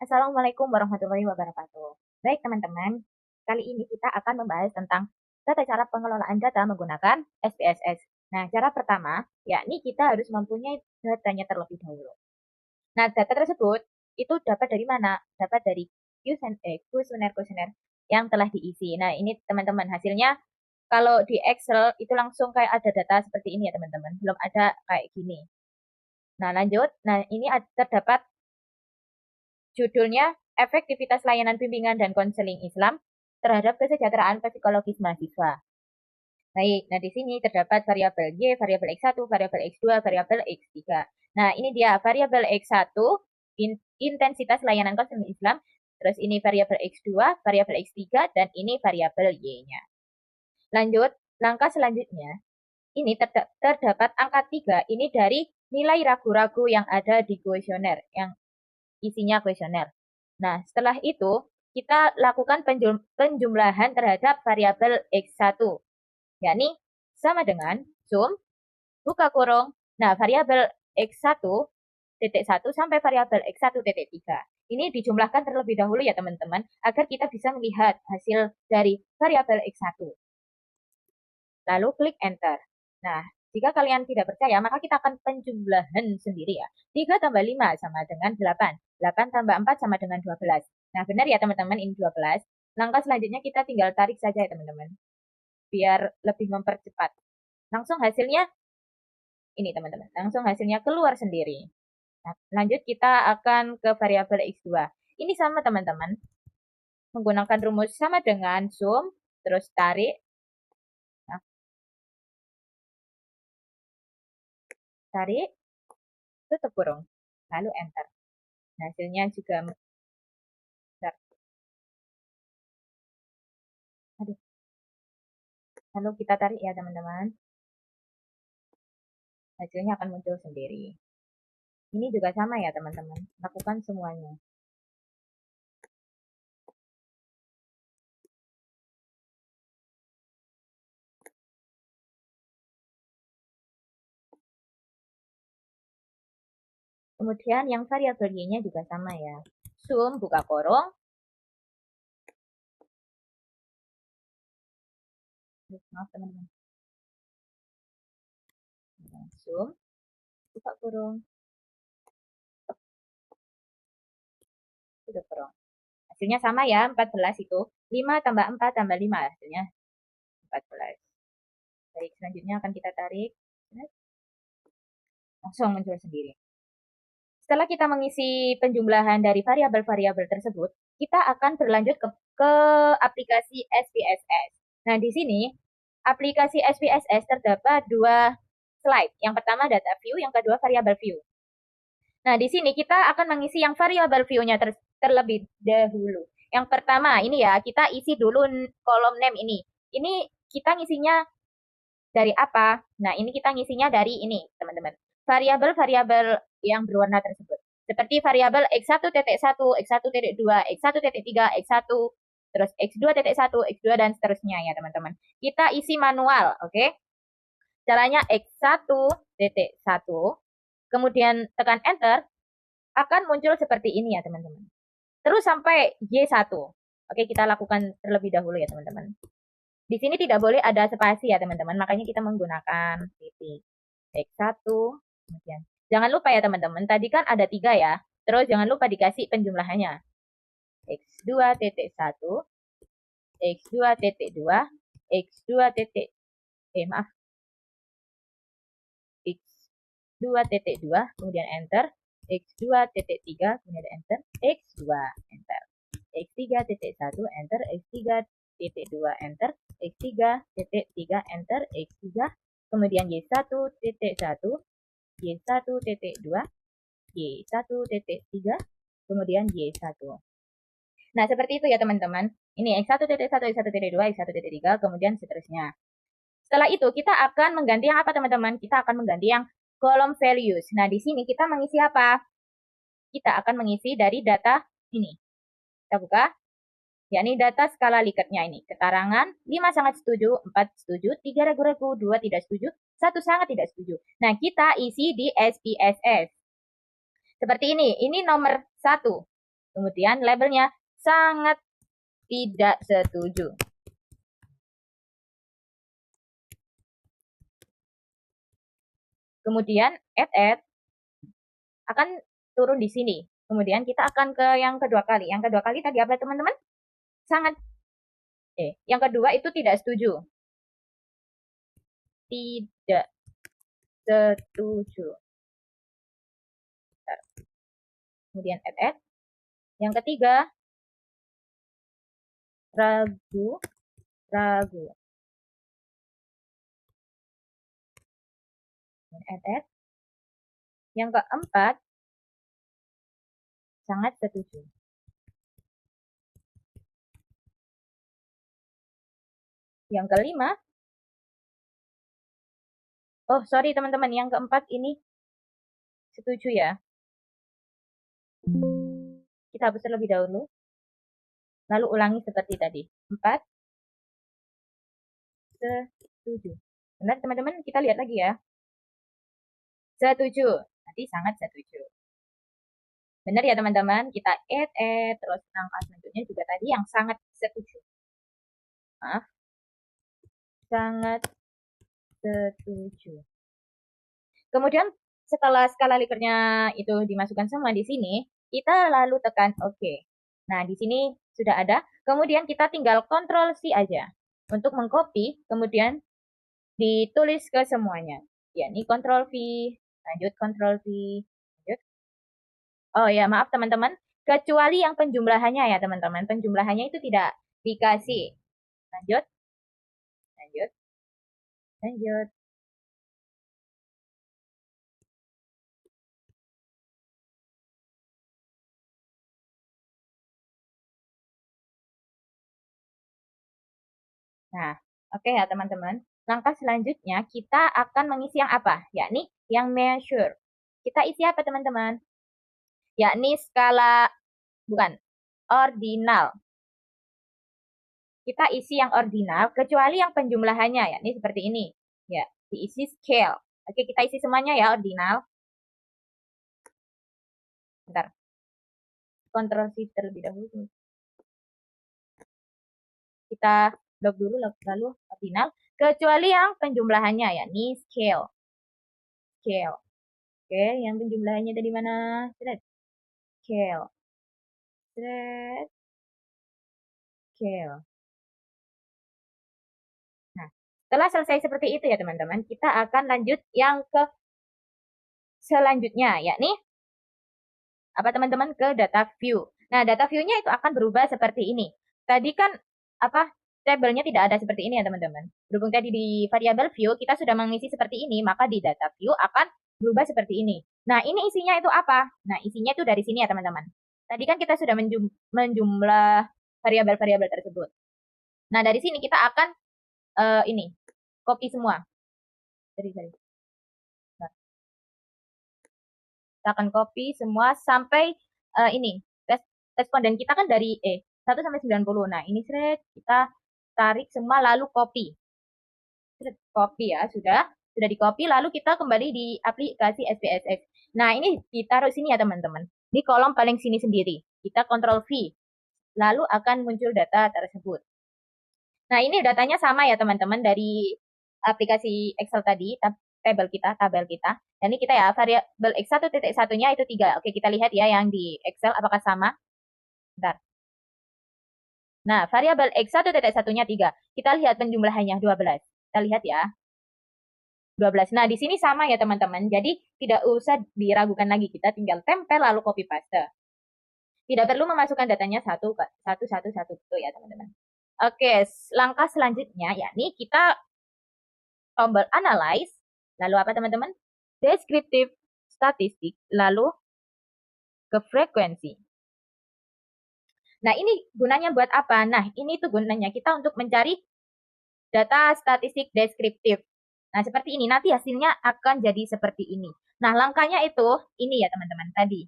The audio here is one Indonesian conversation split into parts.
Assalamualaikum warahmatullahi wabarakatuh. Baik teman-teman, kali ini kita akan membahas tentang tata cara pengelolaan data menggunakan SPSS. Nah, cara pertama, yakni kita harus mempunyai datanya terlebih dahulu. Nah, data tersebut itu dapat dari mana? Dapat dari kuesioner-kuesioner yang telah diisi. Nah, ini teman-teman hasilnya kalau di Excel itu langsung kayak ada data seperti ini ya teman-teman. Belum ada kayak gini. Nah, lanjut. Nah, ini terdapat judulnya Efektivitas Layanan Bimbingan dan Konseling Islam terhadap Kesejahteraan Psikologis Mahasiswa. Baik, nah di sini terdapat variabel Y, variabel X1, variabel X2, variabel X3. Nah, ini dia variabel X1, intensitas layanan konseling Islam, terus ini variabel X2, variabel X3, dan ini variabel Y-nya. Lanjut, langkah selanjutnya, ini terdapat angka 3, ini dari nilai ragu-ragu yang ada di kuesioner, yang isinya kuesioner. Nah, setelah itu, kita lakukan penjumlahan terhadap variabel X1, yakni sama dengan sum, buka kurung. Nah, variabel X1 titik 1 sampai variabel X1 titik 3. Ini dijumlahkan terlebih dahulu ya teman-teman, agar kita bisa melihat hasil dari variabel X1. Lalu klik enter. Nah, jika kalian tidak percaya, maka kita akan penjumlahan sendiri ya. 3 tambah 5 sama dengan 8. 8 tambah 4 sama dengan 12. Nah, benar ya teman-teman, ini 12. Langkah selanjutnya kita tinggal tarik saja ya teman-teman. Biar lebih mempercepat. Langsung hasilnya, ini teman-teman. Langsung hasilnya keluar sendiri. Nah, lanjut kita akan ke variabel X2. Ini sama teman-teman. Menggunakan rumus sama dengan sum, terus tarik. Nah, tarik, tutup kurung, lalu enter. Nah, hasilnya juga besar. Aduh. Lalu kita tarik ya teman-teman. Hasilnya akan muncul sendiri. Ini juga sama ya teman-teman. Lakukan semuanya. Kemudian yang variabel Y-nya juga sama ya. Sum, buka kurung. Maaf teman-teman. Sum, buka kurung. Tutup kurung. Hasilnya sama ya, 14 itu. 5 tambah 4 tambah 5 hasilnya 14. Baik, selanjutnya akan kita tarik. Langsung muncul sendiri. Setelah kita mengisi penjumlahan dari variabel-variabel tersebut, kita akan berlanjut ke aplikasi SPSS. Nah, di sini aplikasi SPSS terdapat dua slide. Yang pertama data view, yang kedua variabel view. Nah, di sini kita akan mengisi yang variabel view-nya terlebih dahulu. Yang pertama, ini ya, kita isi dulu kolom name ini. Ini kita ngisinya dari apa? Nah, ini kita ngisinya dari ini, teman-teman. Variabel-variabel yang berwarna tersebut. Seperti variabel X1.1, X1.2, X1.3, X1, terus X2.1, X2, dan seterusnya ya, teman-teman. Kita isi manual, oke? Okay? Caranya X1.1, kemudian tekan enter, akan muncul seperti ini ya teman-teman. Terus sampai Y1. Oke, kita lakukan terlebih dahulu ya teman-teman. Di sini tidak boleh ada spasi ya teman-teman, makanya kita menggunakan titik. X1, kemudian. Jangan lupa ya teman-teman, tadi kan ada 3 ya. Terus jangan lupa dikasih penjumlahannya. X2.1, X2.2, X2. Maaf. X2.2, kemudian enter. X2.3, kemudian enter. X2, enter. X3.1, enter. X3.2, enter. X3.3, enter. X3, kemudian Y1.1, Y1.2, Y1.3, kemudian Y1. Nah, seperti itu ya teman-teman. Ini X1.1, X1.2, X1.3, kemudian seterusnya. Setelah itu kita akan mengganti yang apa teman-teman? Kita akan mengganti yang kolom values. Nah, di sini kita mengisi apa? Kita akan mengisi dari data ini. Kita buka. Yakni data skala Likert-nya ini. Keterangan 5 sangat setuju, 4 setuju, 3 ragu-ragu, 2 tidak setuju, 1 sangat tidak setuju. Nah, kita isi di SPSS. Seperti ini nomor 1. Kemudian labelnya sangat tidak setuju. Kemudian add akan turun di sini. Kemudian kita akan ke yang kedua kali. Yang kedua kali tadi apa teman-teman? Sangat yang kedua itu tidak setuju. Tidak setuju. Kemudian add. Yang ketiga ragu. Add. Yang keempat sangat setuju. Yang kelima, oh sorry teman-teman, yang keempat ini setuju ya. Kita hapus terlebih dahulu. Lalu ulangi seperti tadi. 4 setuju. Benar teman-teman, kita lihat lagi ya. Setuju. Nanti sangat setuju. Benar ya teman-teman, kita add, terus langkah selanjutnya juga tadi yang sangat setuju. Maaf. Sangat setuju. Kemudian setelah skala Likert-nya itu dimasukkan semua di sini, kita lalu tekan OK. Nah, di sini sudah ada. Kemudian kita tinggal Ctrl C aja untuk mengcopy, kemudian ditulis ke semuanya. Ya, ini Ctrl V, lanjut Ctrl V, lanjut. Oh ya, maaf teman-teman, kecuali yang penjumlahannya ya teman-teman. Penjumlahannya itu tidak dikasih. Lanjut. Lanjut. Lanjut. Nah, oke ya teman-teman. Langkah selanjutnya kita akan mengisi yang apa? Yakni yang measure. Kita isi apa teman-teman? Yakni skala, bukan, ordinal. Kita isi yang ordinal, kecuali yang penjumlahannya, yakni seperti ini. Ya, diisi scale. Oke, kita isi semuanya ya, ordinal. Bentar. Ctrl C terlebih dahulu. Kita log dulu, lalu ordinal. Kecuali yang penjumlahannya, yakni scale. Scale. Oke, yang penjumlahannya tadi mana? Scale. Scale. Nah, setelah selesai seperti itu ya teman-teman, kita akan lanjut yang ke selanjutnya, yakni apa teman-teman, ke data view. Nah, data view-nya itu akan berubah seperti ini. Tadi kan apa, tabelnya tidak ada seperti ini ya teman-teman. Berhubung tadi di variabel view kita sudah mengisi seperti ini, maka di data view akan berubah seperti ini. Nah, ini isinya itu apa? Nah, isinya itu dari sini ya teman-teman. Tadi kan kita sudah menjumlah variabel-variabel tersebut. Nah, dari sini kita akan ini copy semua. Sorry. Kita akan copy semua sampai ini responden kita kan dari 1 sampai 90. Nah, ini kita tarik semua lalu copy. Copy ya, sudah di copy, lalu kita kembali di aplikasi SPSS. Nah, ini ditaruh sini ya teman-teman. Di kolom paling sini sendiri. Kita Ctrl V. Lalu akan muncul data tersebut. Nah, ini datanya sama ya teman-teman dari aplikasi Excel tadi, tabel kita. Dan ini kita ya, variabel X1.1-nya itu 3. Oke, kita lihat ya yang di Excel apakah sama. Bentar. Nah, variabel X1.1-nya 3. Kita lihat penjumlahannya 12. Kita lihat ya. 12. Nah, di sini sama ya teman-teman. Jadi, tidak usah diragukan lagi. Kita tinggal tempel lalu copy paste. Tidak perlu memasukkan datanya satu gitu ya teman-teman. Oke, langkah selanjutnya yakni kita tombol analyze, lalu apa teman-teman? Descriptive statistik, lalu ke frekuensi. Nah, ini gunanya buat apa? Nah, ini tuh gunanya kita untuk mencari data statistik deskriptif. Nah, seperti ini. Nanti hasilnya akan jadi seperti ini. Nah, langkahnya itu ini ya teman-teman tadi.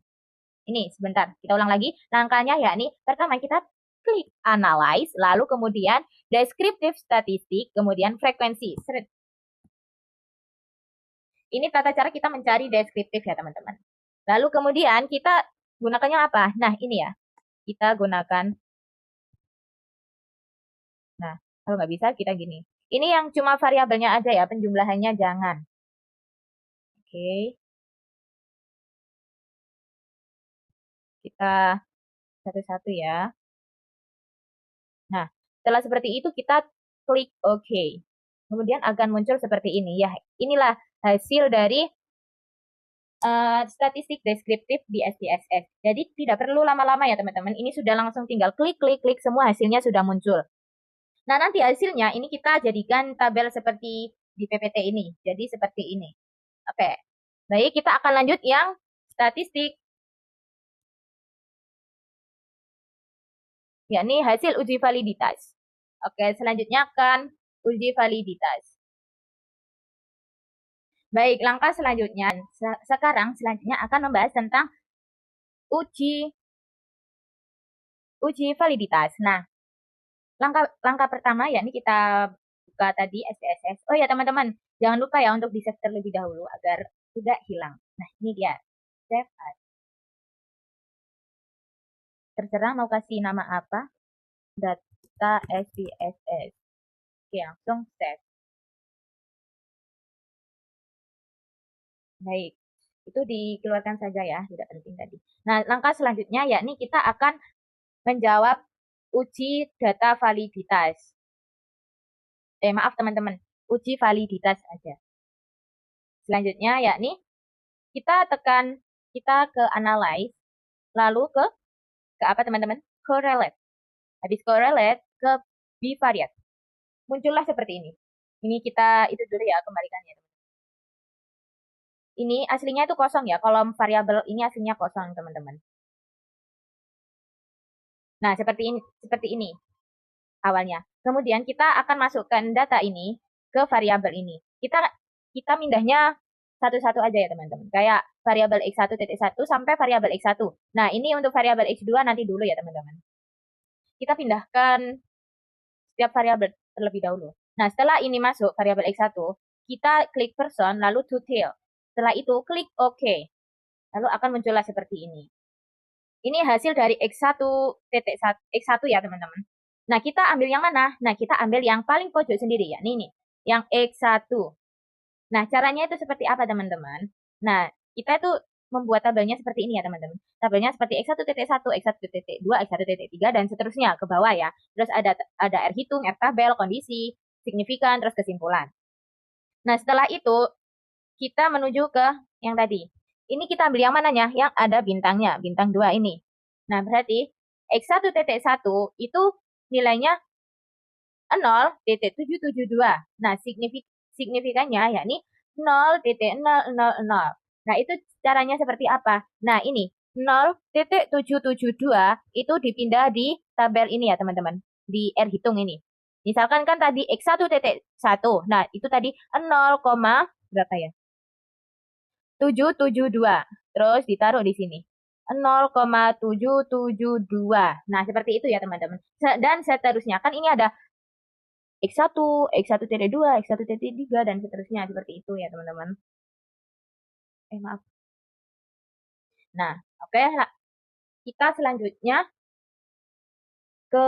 Ini sebentar, kita ulang lagi. Langkahnya yakni pertama kita klik analyze, lalu kemudian deskriptif statistik, kemudian frekuensi. Ini tata cara kita mencari deskriptif ya teman-teman. Lalu kemudian kita gunakannya apa? Nah, ini ya. kita gunakan. Nah, kalau nggak bisa kita gini. Ini yang cuma variabelnya aja ya, penjumlahannya jangan. Oke. Kita satu-satu ya. Nah, setelah seperti itu kita klik OK. Kemudian akan muncul seperti ini. Ya, inilah hasil dari statistik deskriptif di SPSS. Jadi tidak perlu lama-lama ya teman-teman. Ini sudah langsung tinggal klik semua hasilnya sudah muncul. Nah, nanti hasilnya ini kita jadikan tabel seperti di PPT ini. Jadi seperti ini. Oke. Baik, kita akan lanjut yang statistik. Yakni hasil uji validitas. Oke, selanjutnya akan uji validitas. Baik, langkah selanjutnya. Sekarang selanjutnya akan membahas tentang uji validitas. Nah, langkah pertama yakni kita buka tadi SPSS. Oh ya teman-teman, jangan lupa ya untuk di-save terlebih dahulu agar tidak hilang. Nah, ini dia. Save as. Terserah mau kasih nama apa. Data SPSS. Oke, langsung save. Baik, itu dikeluarkan saja ya, tidak penting tadi. Nah, langkah selanjutnya yakni kita akan menjawab uji data validitas. Maaf teman-teman, uji validitas aja. Selanjutnya yakni kita ke analyze, lalu ke apa teman-teman? Correlate. Habis correlate ke bivariate. Muncullah seperti ini. Ini kita itu dulu ya, kembalikan ya. Ini aslinya itu kosong ya, kolom variabel ini aslinya kosong teman-teman. Nah, seperti ini awalnya. Kemudian kita akan masukkan data ini ke variabel ini. Kita mindahnya satu-satu aja ya teman-teman. Kayak variabel x1.1 sampai variabel x1. Nah, ini untuk variabel x2 nanti dulu ya teman-teman. Kita pindahkan setiap variabel terlebih dahulu. Nah, setelah ini masuk variabel x1, kita klik person lalu detail. Setelah itu klik OK. Lalu akan muncullah seperti ini. Ini hasil dari x1 ya teman-teman. Nah, kita ambil yang mana? Nah, kita ambil yang paling pojok sendiri ya. Ini, yang X1. Nah, caranya itu seperti apa, teman-teman? Nah, kita itu membuat tabelnya seperti ini ya, teman-teman. Tabelnya seperti X1.1, X1.2, X1.3, dan seterusnya ke bawah ya. Terus ada R hitung, R tabel, kondisi, signifikan, terus kesimpulan. Nah, setelah itu, kita menuju ke yang tadi. Ini kita ambil yang mananya? Yang ada bintangnya, bintang 2 ini. Nah, berarti X1.1 itu nilainya 0.772. Nah, signifikannya yakni 0.000. Nah, itu caranya seperti apa? Nah, ini 0.772 itu dipindah di tabel ini ya, teman-teman. Di R hitung ini. Misalkan kan tadi X1.1. Nah, itu tadi 0, berapa ya? 772. Terus ditaruh di sini. 0,772. Nah, seperti itu ya teman-teman. Dan seterusnya. Kan ini ada X1, X1.2, X1.3, dan seterusnya. Seperti itu ya teman-teman. Maaf. Nah, oke. Kita selanjutnya ke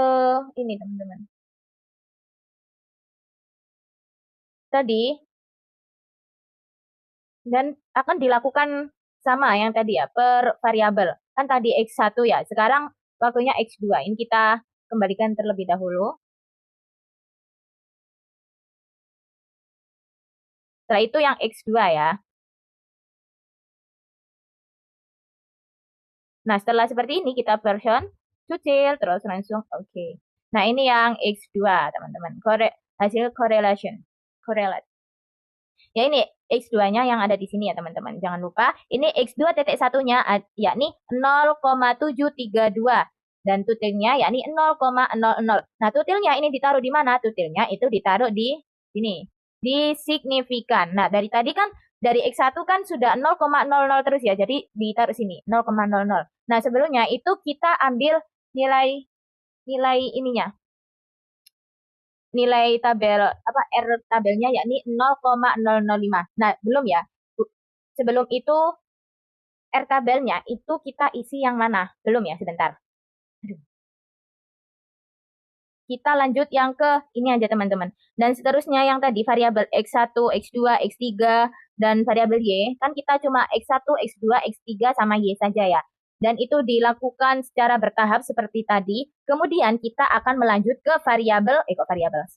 ini teman-teman. Tadi. Dan akan dilakukan sama yang tadi ya, per variabel. Kan tadi X1 ya, sekarang waktunya X2. Ini kita kembalikan terlebih dahulu. Setelah itu yang X2 ya. Nah, setelah seperti ini kita version detail, terus langsung OK. Nah, ini yang X2, teman-teman. Hasil correlate. Ya, ini X2-nya yang ada di sini ya, teman-teman. Jangan lupa, ini X2.1-nya yakni 0,732. Dan tutilnya yakni 0,00. Nah, tutilnya ini ditaruh di mana? Tutilnya itu ditaruh di sini. Di signifikan. Nah, dari tadi kan, dari X1 kan sudah 0,00 terus ya. Jadi ditaruh sini, 0,00. Nah, sebelumnya itu kita ambil nilai ininya. Nilai tabel R tabelnya yakni 0,005. Nah, belum ya. Sebelum itu R tabelnya itu kita isi yang mana? Belum ya, sebentar. kita lanjut yang ke ini aja teman-teman. Dan seterusnya yang tadi variabel X1, X2, X3, dan variabel Y, kan kita cuma X1, X2, X3, sama Y saja ya. Dan itu dilakukan secara bertahap seperti tadi. Kemudian kita akan melanjut ke variabel,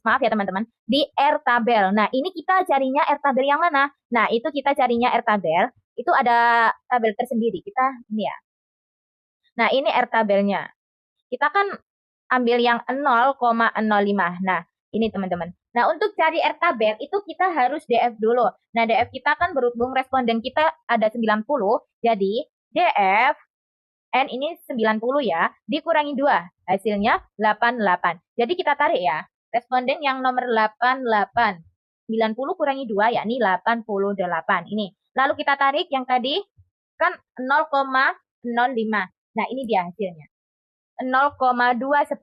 maaf ya teman-teman, di R tabel. Nah, ini kita carinya R tabel yang mana? Nah, itu kita carinya R tabel, itu ada tabel tersendiri. Kita, ini ya. Nah, ini R tabelnya. Kita kan ambil yang 0,05. Nah, ini teman-teman. Nah, untuk cari R tabel itu kita harus DF dulu. Nah, DF kita kan berhubung responden kita ada 90, jadi DF N ini 90 ya, dikurangi 2. Hasilnya 88. Jadi kita tarik ya. Responden yang nomor 88. 90 kurangi 2 yakni 88. Ini. Lalu kita tarik yang tadi kan 0,05. Nah, ini dia hasilnya. 0,210.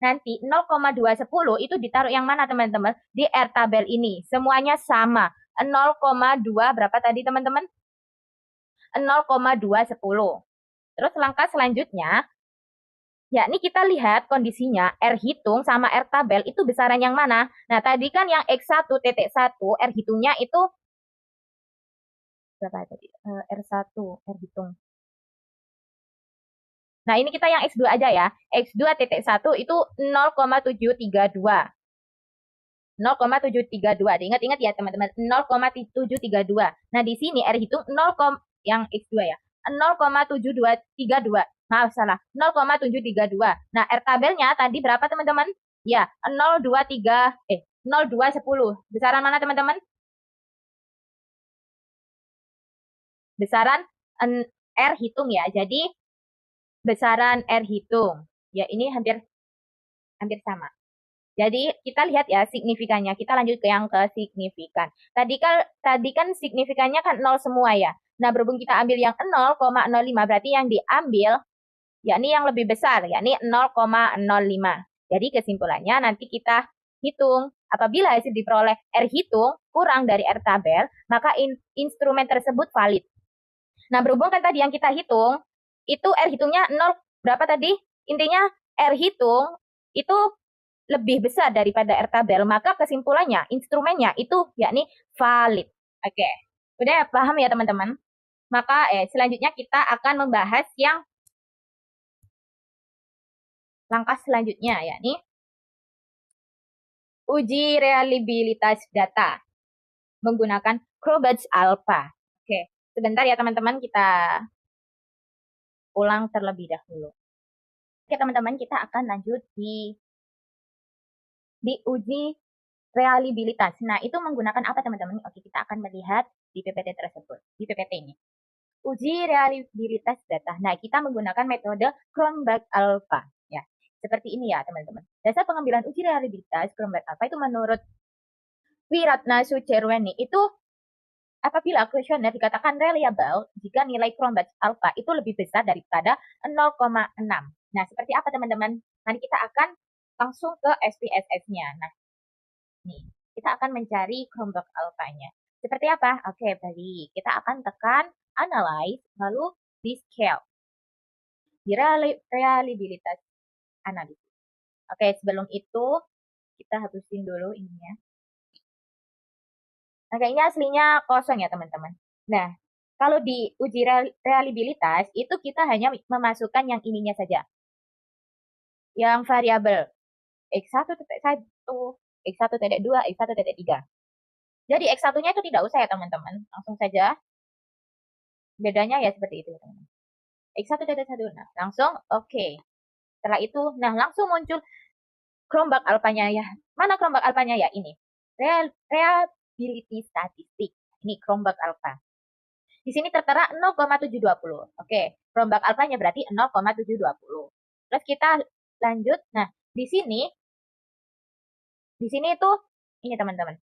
Nanti 0,210 itu ditaruh yang mana teman-teman? Di R tabel ini. Semuanya sama. 0,2 berapa tadi teman-teman? 0,210. Terus langkah selanjutnya, yakni kita lihat kondisinya R hitung sama R tabel itu besaran yang mana? Nah, tadi kan yang X1.1 R hitungnya itu berapa tadi? R1 R hitung. Nah, ini kita yang X2 aja ya. X2.1 itu 0,732. 0,732. Diingat-ingat ya teman-teman. 0,732. Nah, di sini R hitung 0, yang X2 ya. 0,7232. Maaf, salah. 0,732. Nah, R tabelnya tadi berapa teman-teman? Ya, 0,210. Besaran mana teman-teman? Besaran R hitung ya. Jadi, besaran R hitung. Ya, ini hampir sama. Jadi kita lihat ya signifikannya. Kita lanjut ke yang ke signifikan. Tadi kan signifikannya kan 0 semua ya. Nah, berhubung kita ambil yang 0,05 berarti yang diambil yakni yang lebih besar, yakni 0,05. Jadi kesimpulannya nanti kita hitung. Apabila hasil diperoleh R hitung kurang dari R tabel, maka instrumen tersebut valid. Nah, berhubung kan tadi yang kita hitung itu R hitungnya 0 berapa tadi? Intinya R hitung itu lebih besar daripada R tabel, maka kesimpulannya instrumennya itu yakni valid. Oke, udah paham ya teman-teman? Maka selanjutnya kita akan membahas yang langkah selanjutnya yakni uji reliabilitas data menggunakan Cronbach's Alpha. Oke, sebentar ya teman-teman, kita ulang terlebih dahulu. Oke teman-teman, kita akan lanjut di uji reliabilitas. Nah, itu menggunakan apa teman-teman? Oke, kita akan melihat di PPT tersebut, di PPT ini. Uji reliabilitas data. Nah, kita menggunakan metode Cronbach Alpha. Ya, seperti ini ya teman-teman. Dasar pengambilan uji reliabilitas Cronbach Alpha itu menurut Wiratna Sucerweni itu apabila kuesioner dikatakan reliable jika nilai Cronbach Alpha itu lebih besar daripada 0,6. Nah, seperti apa teman-teman? Nanti kita akan langsung ke SPSS-nya. Nah, nih, kita akan mencari Cronbach Alpha-nya. Seperti apa? Oke, baik. Kita akan tekan Analyze, lalu di Scale. Di reliabilitas analisis. Oke, sebelum itu, kita hapusin dulu ininya. Nah, kayaknya aslinya kosong ya, teman-teman. Nah, kalau di uji reliabilitas, itu kita hanya memasukkan yang ininya saja. Yang variabel X1.1, X1.2, X1.3. Jadi X1-nya itu tidak usah ya teman-teman. Langsung saja. Bedanya ya seperti itu teman-teman. X1.1. Nah, langsung oke. Setelah itu, nah langsung muncul Cronbach Alpha-nya ya. Mana Cronbach Alpha-nya ya? Ini. Reliability statistik. Ini Cronbach Alpha. Di sini tertera 0,720. Oke, Cronbach Alpha-nya berarti 0,720. Terus kita lanjut. Nah, di sini itu ini teman-teman.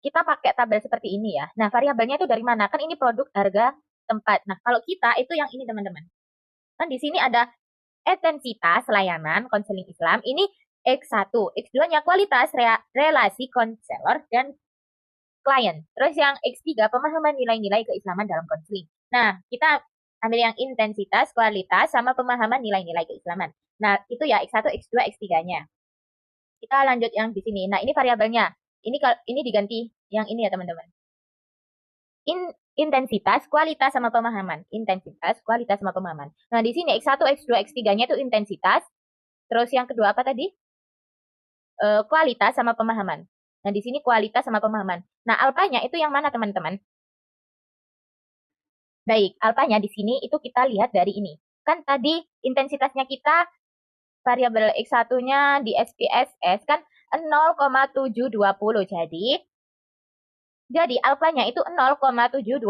Kita pakai tabel seperti ini ya. Nah, variabelnya itu dari mana? Kan ini produk harga tempat. Nah, kalau kita itu yang ini teman-teman. Kan di sini ada intensitas layanan konseling Islam. Ini X1. X2-nya kualitas relasi konselor dan klien. Terus yang X3 pemahaman nilai-nilai keislaman dalam konseling. Nah, kita Ambil yang intensitas, kualitas, sama pemahaman nilai-nilai keislaman. Nah, itu ya X1, X2, X3-nya. Kita lanjut yang di sini. Nah, ini variabelnya. Ini diganti yang ini ya, teman-teman. Intensitas, kualitas, sama pemahaman. Intensitas, kualitas, sama pemahaman. Nah, di sini X1, X2, X3-nya itu intensitas. Terus yang kedua apa tadi? Kualitas sama pemahaman. Nah, di sini kualitas sama pemahaman. Nah, alfanya itu yang mana, teman-teman? Baik, alfanya di sini itu kita lihat dari ini. Kan tadi intensitasnya kita variabel X1-nya di SPSS kan 0,720. Jadi alfanya itu 0,720.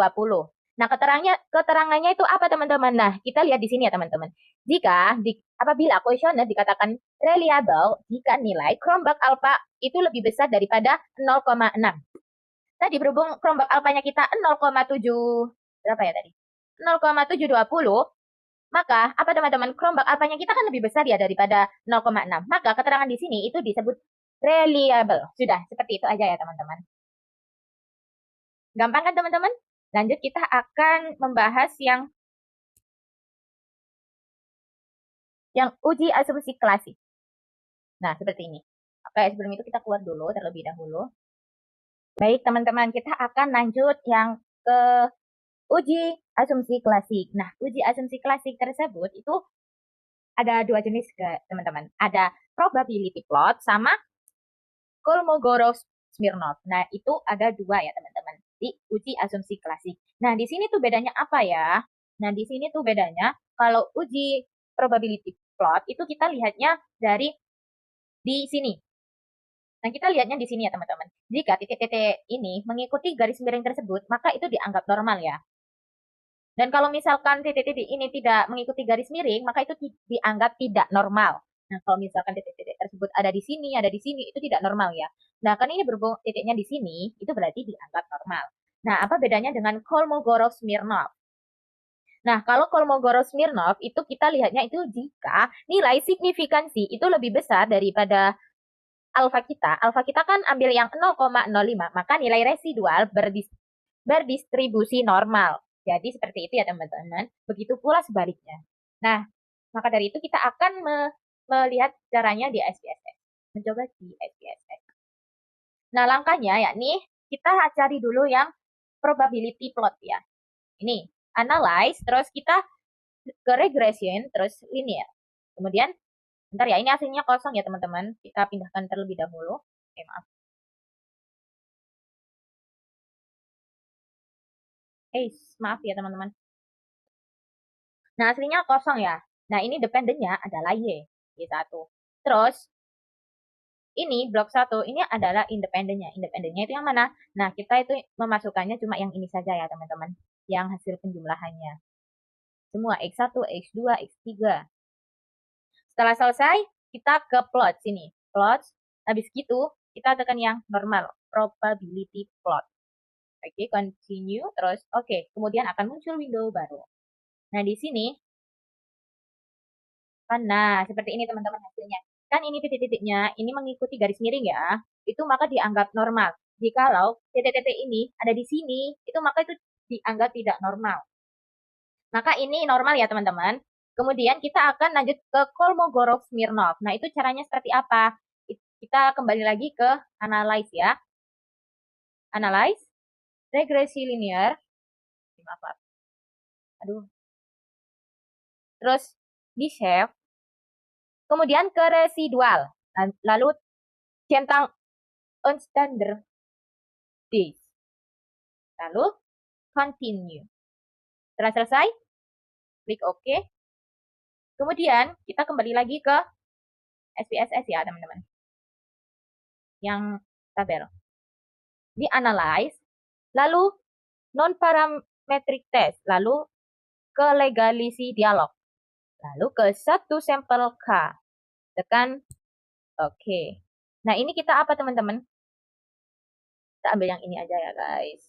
Nah, keterangannya itu apa, teman-teman? Nah, kita lihat di sini ya, teman-teman. Apabila kuesioner dikatakan reliable jika nilai Cronbach alpha itu lebih besar daripada 0,6. Tadi berhubung Cronbach alfanya kita 0,7 berapa ya tadi? 0,720, maka apa, teman-teman? Cronbach alfanya kita kan lebih besar ya daripada 0,6. Maka keterangan di sini itu disebut reliable. Sudah, seperti itu aja ya, teman-teman. Gampang kan, teman-teman? Lanjut kita akan membahas yang uji asumsi klasik. Nah, seperti ini. Oke, sebelum itu kita keluar dulu terlebih dahulu. Baik, teman-teman, kita akan lanjut yang ke uji asumsi klasik. Nah, uji asumsi klasik tersebut itu ada dua jenis, teman-teman. Ada probability plot sama Kolmogorov-Smirnov. Nah, itu ada dua ya, teman-teman, di uji asumsi klasik. Nah, di sini tuh bedanya apa ya? Nah, di sini tuh bedanya kalau uji probability plot itu kita lihatnya dari di sini. Nah, kita lihatnya di sini ya, teman-teman. Jika titik-titik ini mengikuti garis miring tersebut, maka itu dianggap normal ya. Dan kalau misalkan titik-titik ini tidak mengikuti garis miring, maka itu dianggap tidak normal. Nah, kalau misalkan titik-titik tersebut ada di sini, itu tidak normal ya. Nah, kan ini berhubung titiknya di sini, itu berarti dianggap normal. Nah, apa bedanya dengan Kolmogorov-Smirnov? Nah, kalau Kolmogorov-Smirnov itu kita lihatnya itu jika nilai signifikansi itu lebih besar daripada alfa kita. Alfa kita kan ambil yang 0,05, maka nilai residual berdistribusi normal. Jadi seperti itu ya, teman-teman. Begitu pula sebaliknya. Nah, maka dari itu kita akan melihat caranya di SPSS. Mencoba di SPSS. Nah, langkahnya yakni kita cari dulu yang probability plot ya. Ini, analyze, terus kita ke regression, terus linear. Kemudian, bentar ya, ini aslinya kosong ya, teman-teman. Kita pindahkan terlebih dahulu. Oke, maaf. Maaf ya, teman-teman. Nah, aslinya kosong ya. Nah, ini dependennya adalah Y1. Terus, ini blok 1, ini adalah independennya. Independennya itu yang mana? Nah, kita itu memasukkannya cuma yang ini saja ya, teman-teman. Yang hasil penjumlahannya. Semua X1, X2, X3. Setelah selesai, kita ke plot sini. Plot, habis gitu, kita tekan yang normal. Probability plot. Oke, continue. Terus, oke. Kemudian akan muncul window baru. Nah, di sini, nah, seperti ini, teman-teman, hasilnya. Kan ini titik-titiknya, ini mengikuti garis miring ya. Itu maka dianggap normal. Jikalau titik-titik ini ada di sini, itu maka itu dianggap tidak normal. Maka ini normal ya, teman-teman. Kemudian kita akan lanjut ke Kolmogorov-Smirnov. Nah, itu caranya seperti apa? Kita kembali lagi ke analyze ya. Analyze, regresi linear. Maaf. Aduh. Terus di shape. Kemudian ke residual. Lalu centang on standard days. Lalu continue. Setelah selesai, klik OK. Kemudian kita kembali lagi ke SPSS ya, teman-teman. Yang tabel. Di analyze, lalu non-parametric test, lalu ke legalisi dialog. Lalu ke satu sampel K. Tekan OK. Nah, ini kita apa, teman-teman? Kita ambil yang ini aja ya, guys.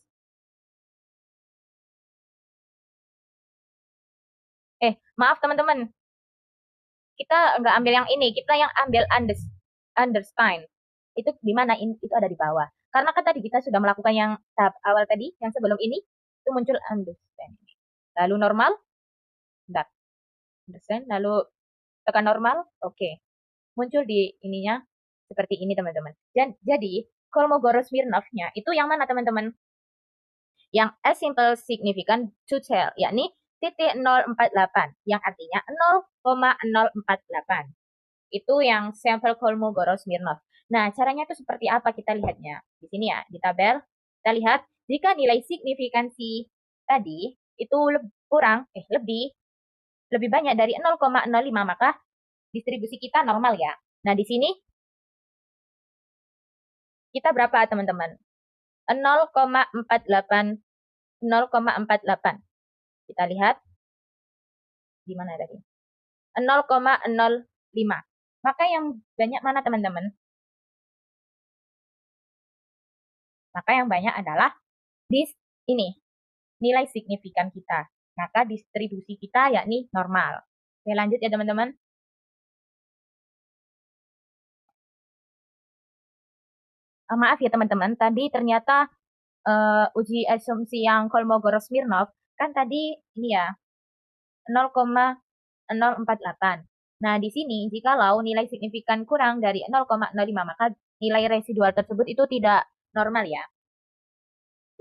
Maaf, teman-teman. Kita nggak ambil yang ini. Kita yang ambil understand. Itu di mana? Itu ada di bawah. Karena kan tadi kita sudah melakukan yang tahap awal tadi, yang sebelum ini, itu muncul understand. Lalu normal. Bentar. Understand, lalu tekan normal, oke. Muncul di ininya seperti ini teman-teman. Dan jadi Kolmogorov-Smirnov-nya itu yang mana teman-teman? Yang as simple significant to tell, yakni titik 048, yang artinya 0,048. Itu yang sampel Kolmogorov-Smirnov. Nah, caranya itu seperti apa kita lihatnya? Di sini ya, di tabel. Kita lihat, jika nilai signifikansi tadi itu lebih banyak dari 0,05, maka distribusi kita normal ya. Nah, di sini kita berapa teman-teman? 0,48. 0,48. Kita lihat di mana tadi? 0,05. Maka yang banyak mana teman-teman? Maka yang banyak adalah ini, nilai signifikan kita. Maka distribusi kita yakni normal. Oke, lanjut ya teman-teman. Maaf ya teman-teman, tadi ternyata uji asumsi yang Kolmogorov-Smirnov kan tadi ini ya 0,048. Nah, di sini jikalau nilai signifikan kurang dari 0,05 maka nilai residual tersebut itu tidak normal ya.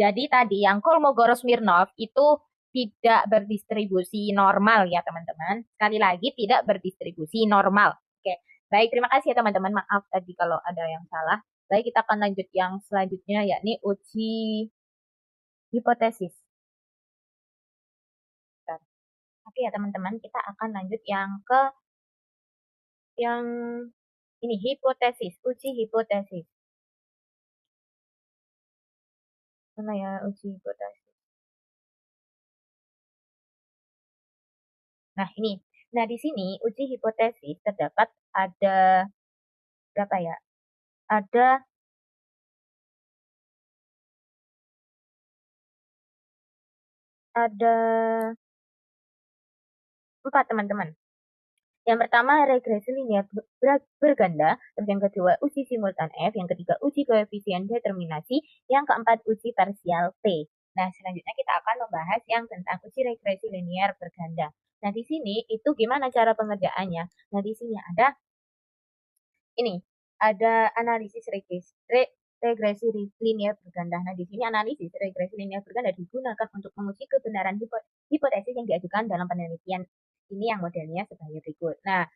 Jadi tadi yang Kolmogorov-Smirnov itu tidak berdistribusi normal ya teman-teman. Sekali lagi tidak berdistribusi normal. Oke, baik, terima kasih ya teman-teman. Maaf tadi kalau ada yang salah. Baik, kita akan lanjut yang selanjutnya yakni uji hipotesis. Oke ya teman-teman, kita akan lanjut yang ini hipotesis, uji hipotesis. Mana ya uji hipotesis? Nah, ini. Nah, di sini uji hipotesis terdapat ada berapa ya? Ada 4 teman-teman. Yang pertama regresi linear berganda, terus yang kedua uji simultan F, yang ketiga uji koefisien determinasi, yang keempat uji parsial T. Nah, selanjutnya kita akan membahas yang tentang uji regresi linear berganda. Nah, di sini itu gimana cara pengerjaannya? Nah, di sini ada analisis regresi linear berganda. Nah, di sini analisis regresi linear berganda digunakan untuk menguji kebenaran hipotesis yang diajukan dalam penelitian. Ini yang modelnya sebagai berikut. Nah,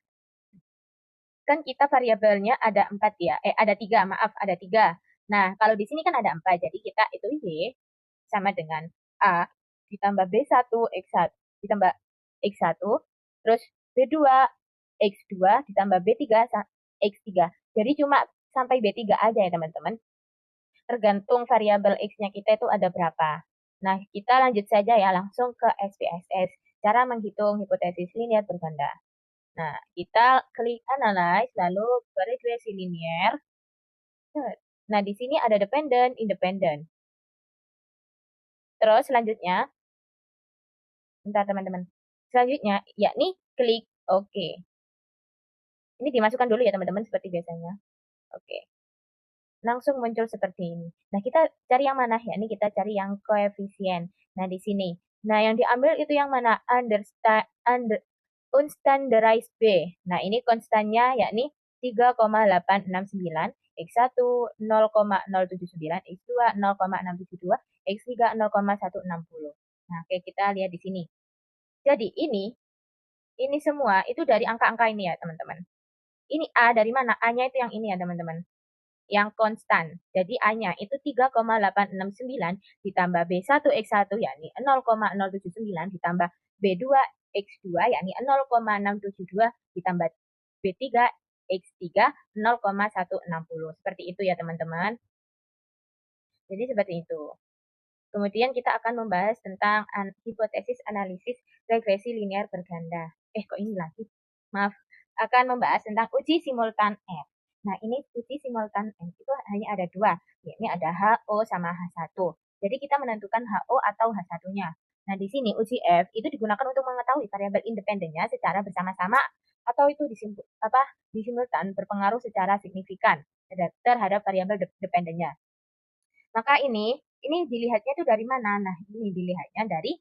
kan kita variabelnya ada 4 ya. Ada 3, maaf, ada 3. Nah, kalau di sini kan ada 4, jadi kita itu Y sama dengan A ditambah B1 X1 ditambah X1, terus B2 X2 ditambah B3 X3. Jadi cuma sampai B3 aja ya teman-teman. Tergantung variabel X-nya kita itu ada berapa. Nah, kita lanjut saja ya langsung ke SPSS. Cara menghitung hipotesis linear berganda. Nah, kita klik analyze, lalu ke regresi linear. Nah, di sini ada dependent, independent. Terus selanjutnya, bentar teman-teman. Selanjutnya, yakni klik OK. Ini dimasukkan dulu ya teman-teman, seperti biasanya. Oke. Langsung muncul seperti ini. Nah, kita cari yang mana? Yakni kita cari yang koefisien. Nah, di sini. Nah, yang diambil itu yang mana? Unstandardized B. Nah, ini konstannya yakni 3,869, X1 0,079, X2 0,672, X3 0,160. Nah, oke, kita lihat di sini. Jadi ini semua itu dari angka-angka ini ya, teman-teman. Ini A dari mana? A-nya itu yang ini ya, teman-teman. Yang konstan. Jadi A-nya itu 3,869 ditambah B1 X1 yakni 0,079 ditambah B2 X2 yakni 0,672 ditambah B3 X3 0,160. Seperti itu ya teman-teman. Jadi seperti itu. Kemudian kita akan membahas tentang hipotesis analisis regresi linear berganda. Kok ini lagi? Maaf. Akan membahas tentang uji simultan F. Nah, ini uji simultan F itu hanya ada 2, yakni ada HO sama H1. Jadi kita menentukan HO atau H1-nya. Nah, di sini uji F itu digunakan untuk mengetahui variabel independennya secara bersama-sama atau itu disimultan berpengaruh secara signifikan terhadap variabel dependennya. Maka ini dilihatnya itu dari mana? Nah, ini dilihatnya dari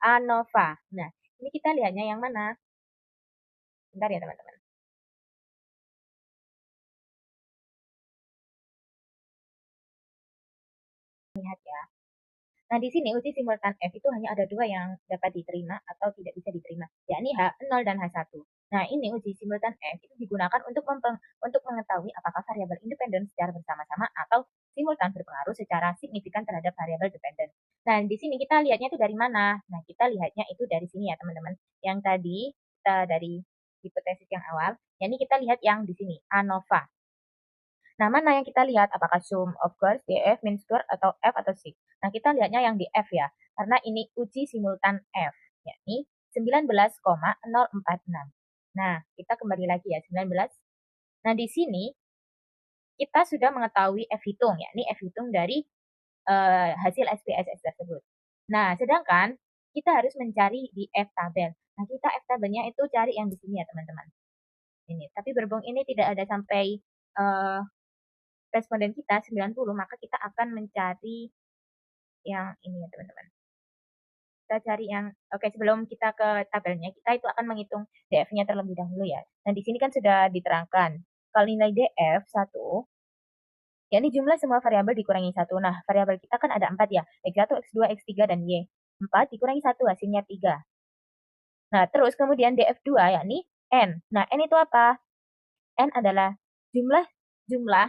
ANOVA. Nah, ini kita lihatnya yang mana? Bentar ya teman-teman. Lihat ya. Nah, di sini uji simultan F itu hanya ada dua yang dapat diterima atau tidak bisa diterima, yakni H0 dan H1. Nah, ini uji simultan F itu digunakan untuk mengetahui apakah variabel independen secara bersama-sama atau simultan berpengaruh secara signifikan terhadap variabel dependen. Nah, di sini kita lihatnya itu dari mana? Nah, kita lihatnya itu dari sini ya, teman-teman. Yang tadi kita dari hipotesis yang awal, yakni kita lihat yang di sini, ANOVA. Nah, mana yang kita lihat? Apakah sum of course, DF, mean square, atau F atau C? Nah, kita lihatnya yang di F ya, karena ini uji simultan F, yakni 19,046. Nah, kita kembali lagi ya, 19. Nah, di sini kita sudah mengetahui F hitung, yakni F hitung dari hasil SPSS tersebut. Nah, sedangkan kita harus mencari di F tabel. Nah, kita F tabelnya itu cari yang di sini ya, teman-teman. Ini, tapi berhubung ini tidak ada sampai uh, responden kita 90, maka kita akan mencari yang ini ya teman-teman. Kita cari yang, oke, sebelum kita ke tabelnya, kita itu akan menghitung DF-nya terlebih dahulu ya. Nah, di sini kan sudah diterangkan. Kalau nilai DF 1, ya ini jumlah semua variabel dikurangi 1. Nah, variabel kita kan ada 4 ya. X1, X2, X3, dan Y. 4 dikurangi 1, hasilnya 3. Nah, terus kemudian DF2 yakni N. Nah, N itu apa? N adalah jumlah jumlah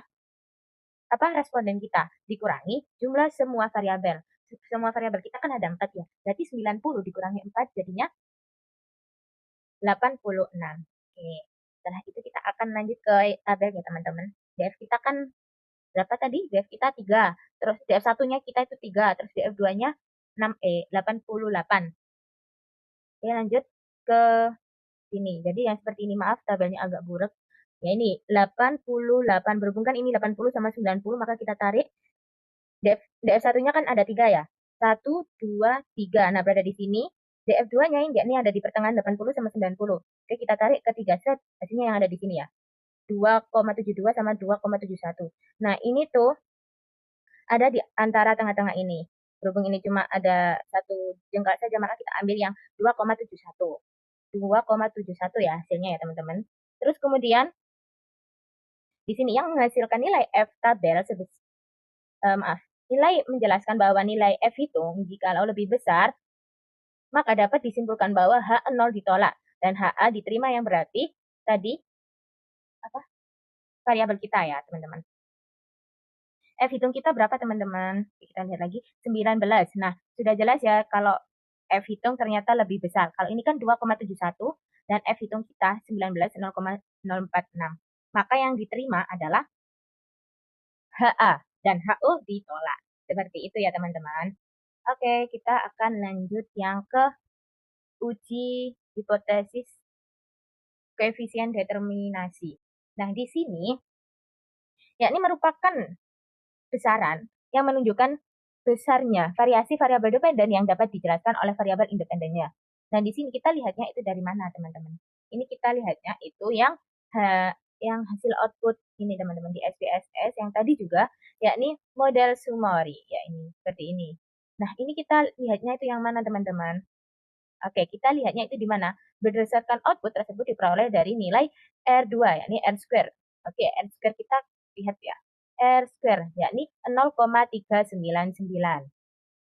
apa responden kita dikurangi jumlah semua variabel. Semua variabel kita kan ada 4 ya. Berarti 90 dikurangi 4 jadinya 86. Oke. Setelah itu kita akan lanjut ke tabelnya teman-teman. DF kita kan berapa tadi? DF kita 3. Terus DF satunya kita itu 3. Terus DF 2-nya 88. Oke, lanjut ke sini. Jadi yang seperti ini, maaf tabelnya agak burak. Ya ini 88 berhubung kan ini 80 sama 90, maka kita tarik DF satunya kan ada 3 ya. 1, 2, 3. Nah, berada di sini. DF2-nya ini ada di pertengahan 80 sama 90. Oke, kita tarik ke 3 set. Hasilnya yang ada di sini ya. 2,72 sama 2,71. Nah, ini tuh ada di antara tengah-tengah ini. Berhubung ini cuma ada satu jengkal saja, maka kita ambil yang 2,71. 2,71 ya hasilnya ya, teman-teman. Terus kemudian di sini yang menghasilkan nilai F tabel maaf, nilai menjelaskan bahwa nilai F hitung jikalau lebih besar, maka dapat disimpulkan bahwa H0 ditolak dan HA diterima yang berarti tadi apa? Variabel kita ya, teman-teman. F hitung kita berapa, teman-teman? Kita lihat lagi, 19. Nah, sudah jelas ya kalau F hitung ternyata lebih besar. Kalau ini kan 2,71 dan F hitung kita 19, 0,046. Maka yang diterima adalah HA dan HO ditolak. Seperti itu ya, teman-teman. Oke, kita akan lanjut yang ke uji hipotesis koefisien determinasi. Nah, di sini yakni merupakan besaran yang menunjukkan besarnya variasi variabel dependen yang dapat dijelaskan oleh variabel independennya. Nah, di sini kita lihatnya itu dari mana, teman-teman? Ini kita lihatnya itu yang hasil output ini, teman-teman, di SPSS yang tadi juga, yakni model summary, ya ini seperti ini. Nah, ini kita lihatnya itu yang mana, teman-teman? Oke, kita lihatnya itu di mana? Berdasarkan output tersebut diperoleh dari nilai R2, yakni R square. Oke, R square kita lihat ya. R square, yakni 0,399.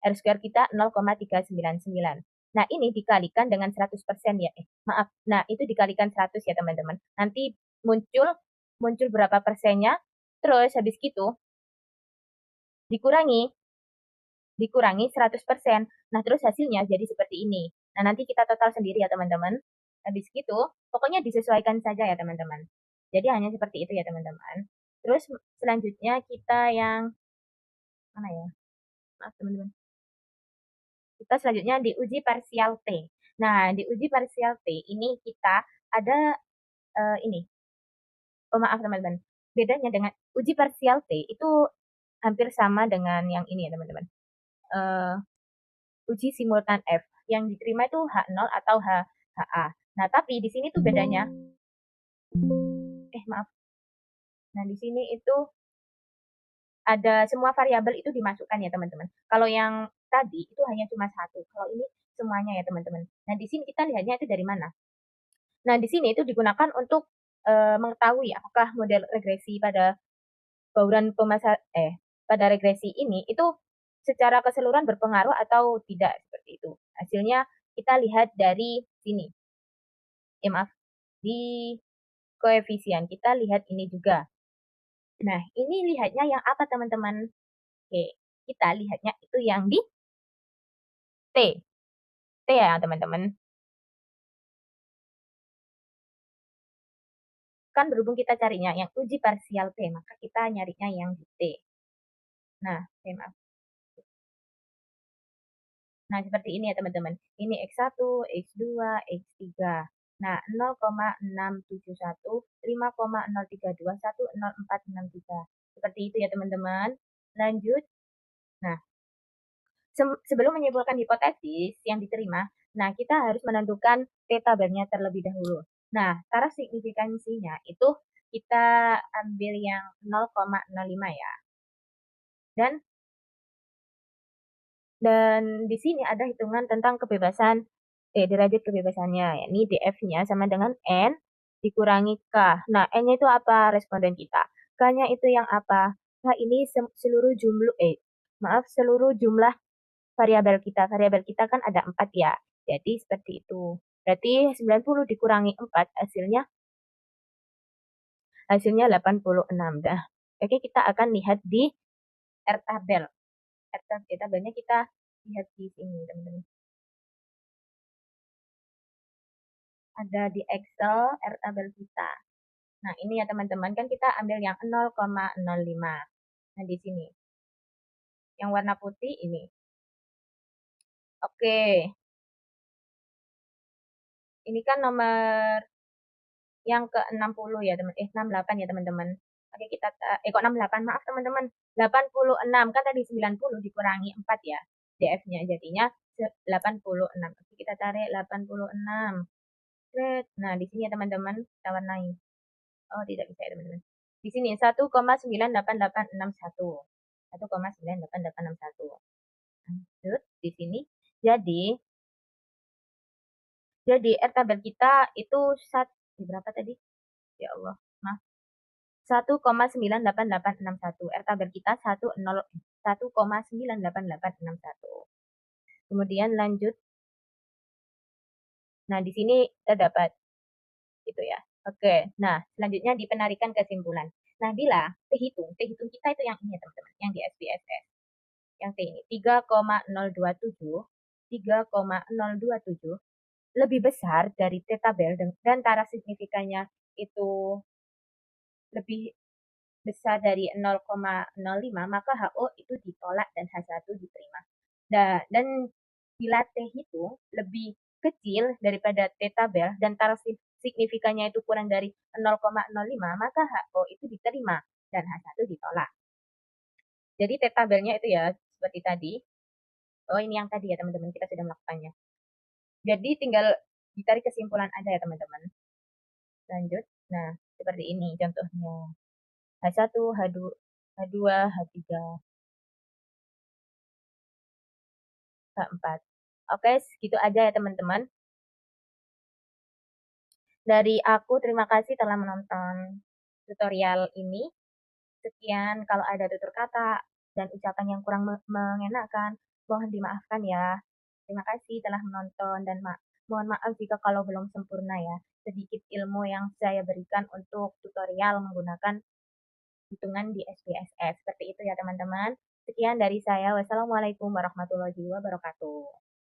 R square kita 0,399. Nah, ini dikalikan dengan 100% ya. Maaf. Nah, itu dikalikan 100 ya, teman-teman. Nanti muncul muncul berapa persennya. Terus habis gitu dikurangi dikurangi 100%. Nah, terus hasilnya jadi seperti ini. Nah, nanti kita total sendiri ya, teman-teman. Habis gitu, pokoknya disesuaikan saja ya, teman-teman. Jadi hanya seperti itu ya, teman-teman. Terus selanjutnya kita yang mana ya? Maaf, teman-teman. Kita selanjutnya di uji parsial T. Nah, di uji parsial T ini kita ada ini. Oh, maaf, teman-teman. Bedanya dengan uji parsial T itu hampir sama dengan yang ini ya, teman-teman. Uh, uji simultan F. Yang diterima itu H0 atau HA. Nah, tapi di sini tuh bedanya. Maaf. Nah, di sini itu ada semua variabel itu dimasukkan ya, teman-teman. Kalau yang tadi itu hanya cuma satu. Kalau ini semuanya ya teman-teman. Nah di sini kita lihatnya itu dari mana? Nah di sini itu digunakan untuk mengetahui apakah model regresi pada bauran pada regresi ini itu secara keseluruhan berpengaruh atau tidak seperti itu. Hasilnya kita lihat dari sini. Maaf, di koefisien kita lihat ini juga. Nah, ini lihatnya yang apa teman-teman? Oke, kita lihatnya itu yang di T. T ya teman-teman. Kan berhubung kita carinya yang uji parsial T, maka kita nyarinya yang di T. Nah, maaf. Nah, seperti ini ya teman-teman. Ini X1, X2, X3. Nah, 0,671, 5,032, 1,0463. Seperti itu ya teman-teman. Lanjut. Nah, sebelum menyimpulkan hipotesis yang diterima, nah kita harus menentukan t-tabelnya terlebih dahulu. Nah, cara signifikansinya itu kita ambil yang 0,05 ya. Dan di sini ada hitungan tentang kebebasan derajat kebebasannya, yakni df-nya sama dengan n dikurangi k. Nah, n-nya itu apa responden kita? K-nya itu yang apa? K ini seluruh jumlah variabel kita. Variabel kita kan ada 4 ya. Jadi seperti itu. Berarti 90 dikurangi 4 hasilnya 86. Dah. Oke, kita akan lihat di R tabel. Tabelnya kita lihat di sini, teman-teman. Ada di Excel R tabel kita. Nah, ini ya teman-teman, kan kita ambil yang 0,05. Nah, di sini. Yang warna putih ini. Oke. Ini kan nomor yang ke-60 ya, teman. 68 ya, teman-teman. Oke, kok 68, maaf teman-teman. 86 kan tadi 90 dikurangi 4 ya. DF-nya jadinya 86. Oke, kita tarik 86. Nah, di sini ya teman-teman, kita warnai. Oh, tidak bisa ya teman-teman. Di sini 1,98861. 1,98861. Lanjut di sini. Jadi R tabel kita itu berapa tadi? Ya Allah, maaf. 1,98861. R tabel kita 1,98861. Kemudian lanjut. Nah, di sini kita dapat gitu ya. Oke. Nah, selanjutnya di penarikan kesimpulan. Nah, bila T hitung kita itu yang ini ya teman-teman, yang di SPSS. Yang T ini 3,027 lebih besar dari T tabel dan taraf signifikannya itu lebih besar dari 0,05, maka HO itu ditolak dan H1 diterima. Dan bila T itu lebih kecil daripada T tabel dan taraf signifikannya itu kurang dari 0,05, maka HO itu diterima dan H1 ditolak. Jadi T tabelnya itu ya seperti tadi. Oh, ini yang tadi ya teman-teman, kita sudah melakukannya. Jadi tinggal ditarik kesimpulan aja ya teman-teman. Lanjut. Nah, seperti ini contohnya. H1, H2, H3, H4. Oke, segitu aja ya teman-teman. Dari aku terima kasih telah menonton tutorial ini. Sekian, kalau ada tutur kata dan ucapan yang kurang mengenakan, mohon dimaafkan ya. Terima kasih telah menonton dan mohon maaf jika kalau belum sempurna ya. Sedikit ilmu yang saya berikan untuk tutorial menggunakan hitungan di SPSS. Seperti itu ya teman-teman. Sekian dari saya. Wassalamualaikum warahmatullahi wabarakatuh.